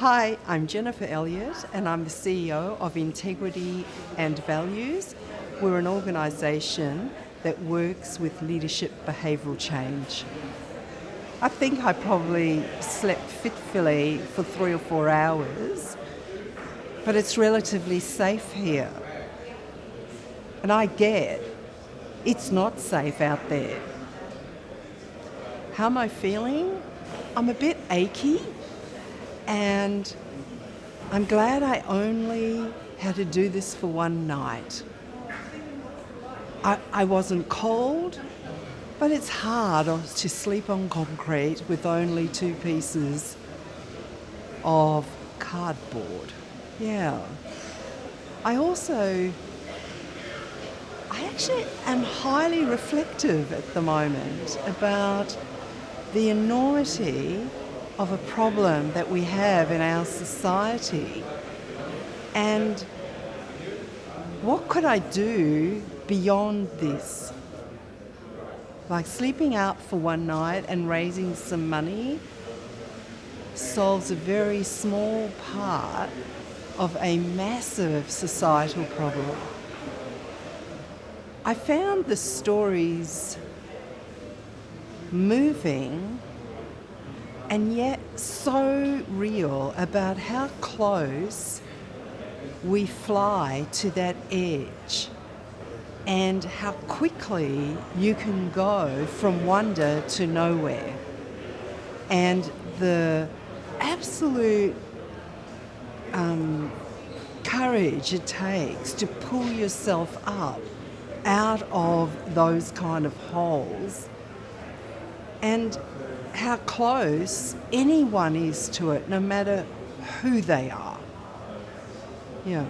Hi, I'm Jennifer Elliott and I'm the CEO of Integrity and Values. We're an organisation that works with leadership behavioural change. I think I probably slept fitfully for 3 or 4 hours, but it's relatively safe here. And I get it's not safe out there. How am I feeling? I'm a bit achy, and I'm glad I only had to do this for one night. I wasn't cold, but it's hard to sleep on concrete with only 2 pieces of cardboard. Yeah. I actually am highly reflective at the moment about the enormity of a problem that we have in our society, and what could I do beyond this? Like, sleeping out for one night and raising some money solves a very small part of a massive societal problem. I found the stories moving and yet so real about how close we fly to that edge and how quickly you can go from wonder to nowhere, and the absolute courage it takes to pull yourself up out of those kind of holes, and how close anyone is to it, no matter who they are. Yeah.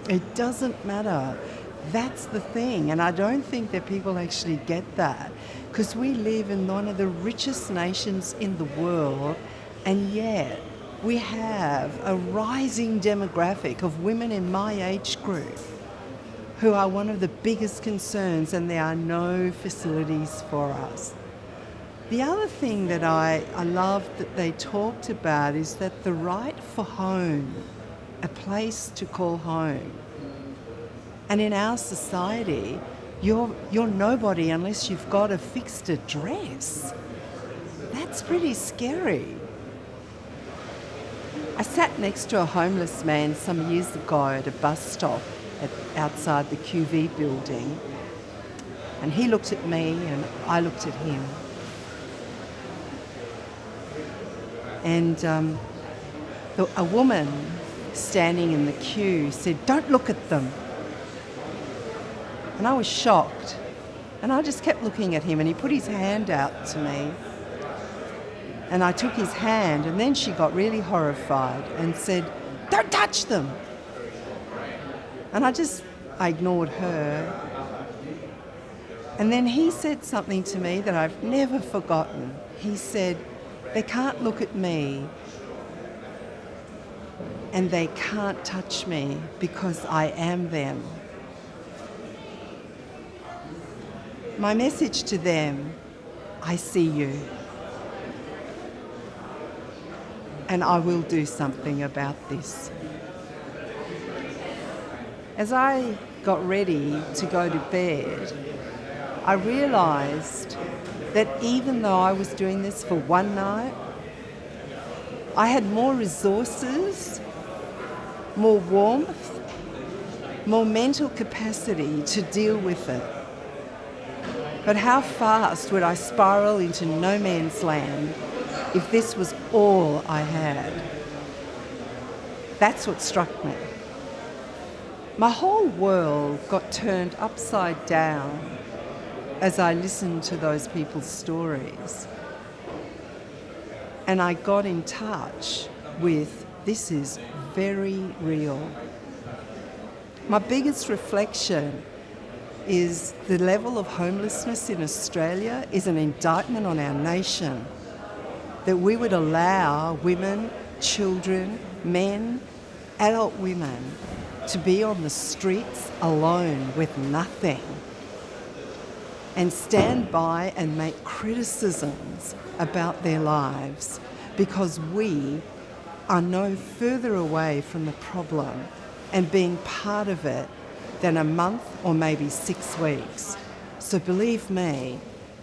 It doesn't matter. That's the thing. And I don't think that people actually get that, because we live in one of the richest nations in the world, and yet we have a rising demographic of women in my age group who are one of the biggest concerns, and there are no facilities for us. The other thing that I loved that they talked about is that the right for home, a place to call home. And in our society, you're nobody unless you've got a fixed address. That's pretty scary. I sat next to a homeless man some years ago at a bus stop outside the QV building, and he looked at me and I looked at him. And a woman standing in the queue said, "Don't look at them." And I was shocked. And I just kept looking at him, and he put his hand out to me. And I took his hand, and then she got really horrified and said, "Don't touch them." And I ignored her. And then he said something to me that I've never forgotten. He said, "They can't look at me and they can't touch me because I am them." My message to them: I see you, and I will do something about this. As I got ready to go to bed, I realised that even though I was doing this for one night, I had more resources, more warmth, more mental capacity to deal with it. But how fast would I spiral into no man's land if this was all I had? That's what struck me. My whole world got turned upside down as I listened to those people's stories. And I got in touch with, this is very real. My biggest reflection is the level of homelessness in Australia is an indictment on our nation, that we would allow women, children, men, adult women to be on the streets alone with nothing, and stand by and make criticisms about their lives because we are no further away from the problem and being part of it than a month or maybe 6 weeks. So believe me,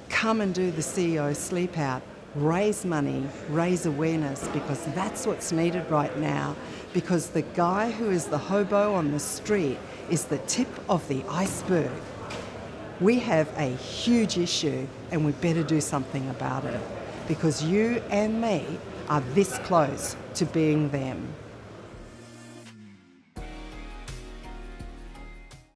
come and do the CEO Sleepout. Raise money, raise awareness, because that's what's needed right now, because the guy who is the hobo on the street is the tip of the iceberg. We have a huge issue and we better do something about it, because you and me are this close to being them.